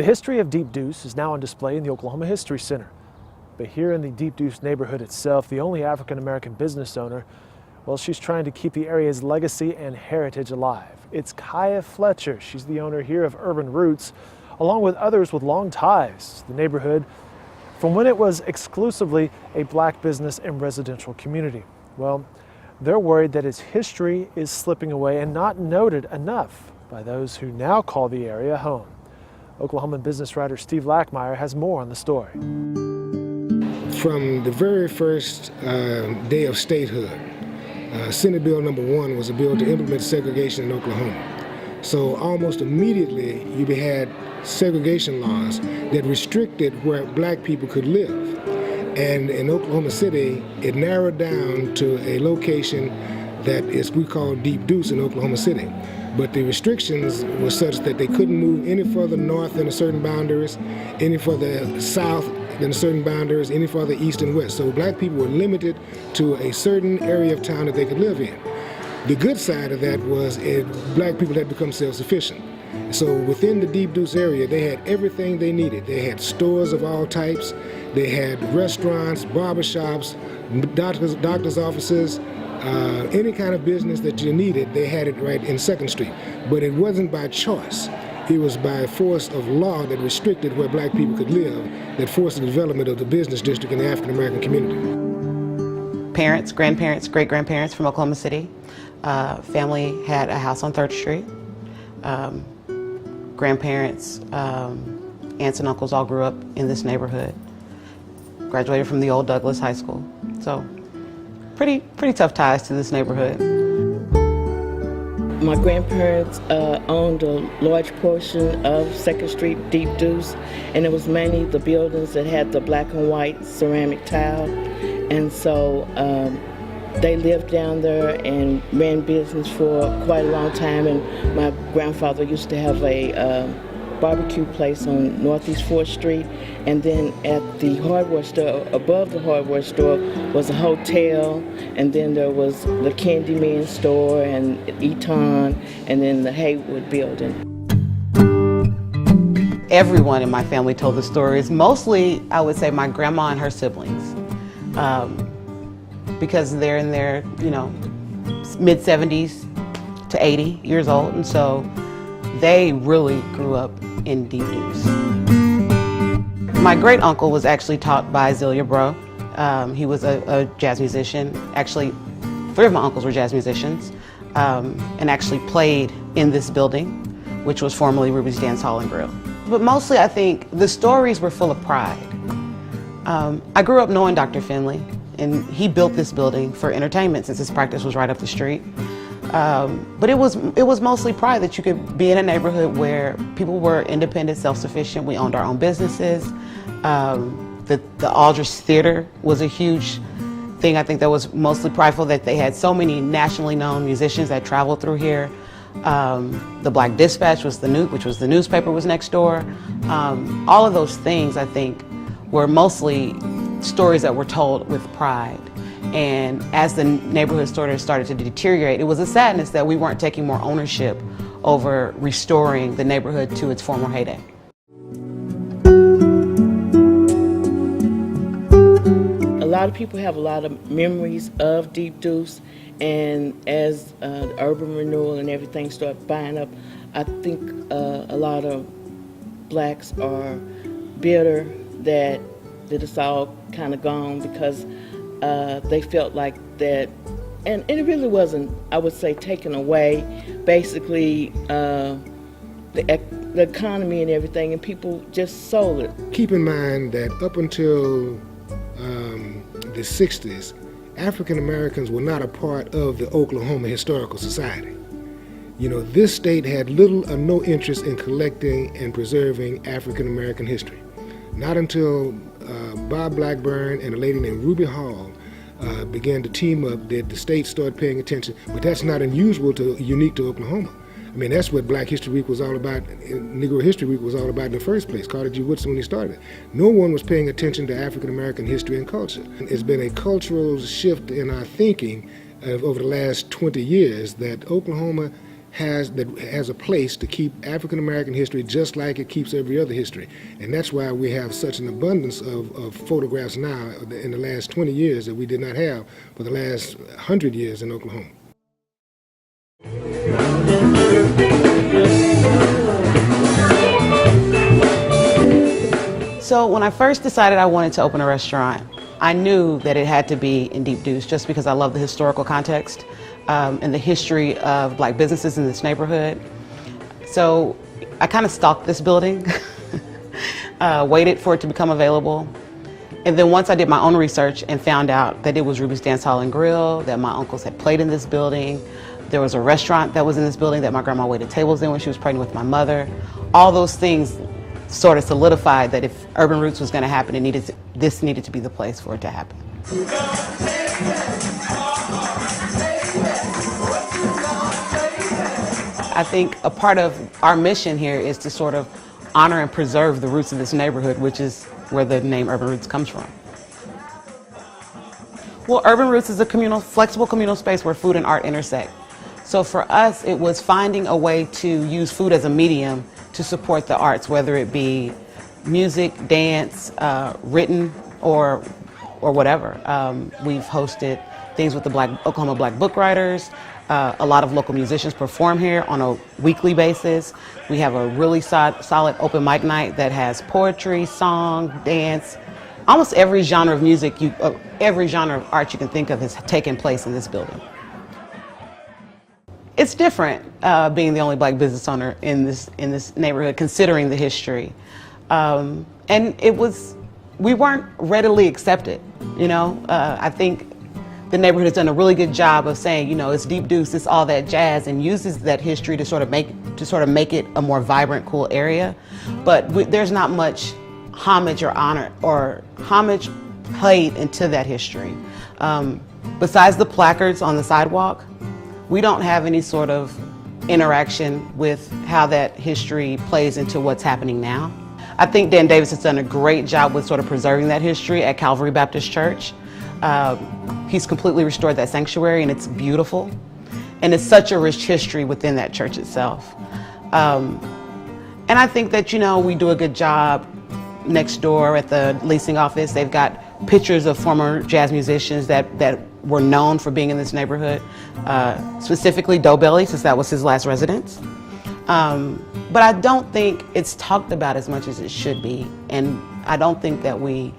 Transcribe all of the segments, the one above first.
The history of Deep Deuce is now on display in the Oklahoma History Center. But here in the Deep Deuce neighborhood itself, the only African-American business owner, well, she's trying to keep the area's legacy and heritage alive. It's Kaya Fletcher. She's the owner here of Urban Roots, along with others with long ties to the neighborhood from when it was exclusively a black business and residential community. Well, they're worried that its history is slipping away and not noted enough by those who now call the area home. Oklahoma business writer Steve Lackmeyer has more on the story. From the very first day of statehood, Senate Bill number 1 was a bill to implement segregation in Oklahoma. So almost immediately you had segregation laws that restricted where black people could live. And in Oklahoma City, it narrowed down to a location that is we call Deep Deuce in Oklahoma City. But the restrictions were such that they couldn't move any further north than a certain boundaries, any further south than certain boundaries, any further east and west. So black people were limited to a certain area of town that they could live in. The good side of that was black people had become self-sufficient. So within the Deep Deuce area, they had everything they needed. They had stores of all types. They had restaurants, barbershops, doctor's offices, any kind of business that you needed, they had it right in 2nd Street. But it wasn't by choice. It was by force of law that restricted where black people could live, that forced the development of the business district in the African American community. Parents, grandparents, great-grandparents from Oklahoma City. Family had a house on 3rd Street. Grandparents, aunts and uncles all grew up in this neighborhood. Graduated from the old Douglas High School. So pretty tough ties to this neighborhood. My grandparents owned a large portion of 2nd Street, Deep Deuce, and it was mainly the buildings that had the black and white ceramic tile. And so they lived down there and ran business for quite a long time. And my grandfather used to have a barbecue place on Northeast 4th Street. And then at the hardware store, above the hardware store, was a hotel. And then there was the Candyman store and Eton, and then the Haywood building. Everyone in my family told the stories. Mostly, I would say my grandma and her siblings. Because they're in their, mid-70s to 80 years old. And so they really grew up in Deep Deuce. My great uncle was actually taught by Zelia Bro. He was a jazz musician. Actually, 3 of my uncles were jazz musicians and actually played in this building, which was formerly Ruby's Dance Hall and Grill. But mostly, I think the stories were full of pride. I grew up knowing Dr. Finley, and he built this building for entertainment since his practice was right up the street. But it was mostly pride that you could be in a neighborhood where people were independent, self-sufficient. We owned our own businesses. The Aldrich Theater was a huge thing. I think that was mostly prideful that they had so many nationally known musicians that traveled through here. The Black Dispatch was which was the newspaper, was next door. All of those things, I think, were mostly stories that were told with pride. And as the neighborhood started to deteriorate, it was a sadness that we weren't taking more ownership over restoring the neighborhood to its former heyday. A lot of people have a lot of memories of Deep Deuce, and as urban renewal and everything started buying up, I think a lot of blacks are bitter that it's all kind of gone, because they felt like that, and it really wasn't, I would say, taken away. Basically, the economy and everything, and people just sold it. Keep in mind that up until the 60s, African Americans were not a part of the Oklahoma Historical Society. This state had little or no interest in collecting and preserving African American history. Not until Bob Blackburn and a lady named Ruby Hall began to team up did the state start paying attention. But that's not unique to Oklahoma. I mean, that's what Black History Week was all about, Negro History Week was all about in the first place, Carter G. Woodson when he started. No one was paying attention to African American history and culture. It's been a cultural shift in our thinking over the last 20 years that Oklahoma has a place to keep African American history just like it keeps every other history. And that's why we have such an abundance of photographs now in the last 20 years that we did not have for the last 100 years in Oklahoma. So when I first decided I wanted to open a restaurant, I knew that it had to be in Deep Deuce just because I love the historical context and the history of Black businesses in this neighborhood. So I kind of stalked this building, waited for it to become available. And then once I did my own research and found out that it was Ruby's Dance Hall and Grill, that my uncles had played in this building, there was a restaurant that was in this building that my grandma waited tables in when she was pregnant with my mother. All those things sort of solidified that if Urban Roots was going to happen, this needed to be the place for it to happen. I think a part of our mission here is to sort of honor and preserve the roots of this neighborhood, which is where the name Urban Roots comes from. Well, Urban Roots is a flexible communal space where food and art intersect. So for us, it was finding a way to use food as a medium to support the arts, whether it be music, dance, written, or whatever. We've hosted things with the Oklahoma Black Book Writers. A lot of local musicians perform here on a weekly basis. We have a really solid open mic night that has poetry, song, dance. Almost every genre of music, every genre of art you can think of has taken place in this building. It's different being the only Black business owner in this neighborhood, considering the history. And we weren't readily accepted, you know. I think the neighborhood has done a really good job of saying, you know, it's Deep Deuce, it's all that jazz, and uses that history to sort of make it a more vibrant, cool area. But there's not much homage or honor or homage played into that history. Besides the placards on the sidewalk, we don't have any sort of interaction with how that history plays into what's happening now. I think Dan Davis has done a great job with sort of preserving that history at Calvary Baptist Church. He's completely restored that sanctuary, and it's beautiful. And it's such a rich history within that church itself. And I think that, you know, we do a good job next door at the leasing office. They've got pictures of former jazz musicians that were known for being in this neighborhood, specifically Doe Belly, since that was his last residence. But I don't think it's talked about as much as it should be, and I don't think that we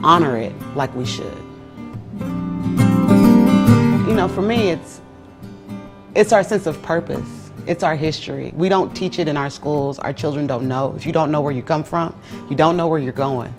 honor it like we should. You know, for me, it's our sense of purpose. It's our history. We don't teach it in our schools. Our children don't know. If you don't know where you come from, you don't know where you're going.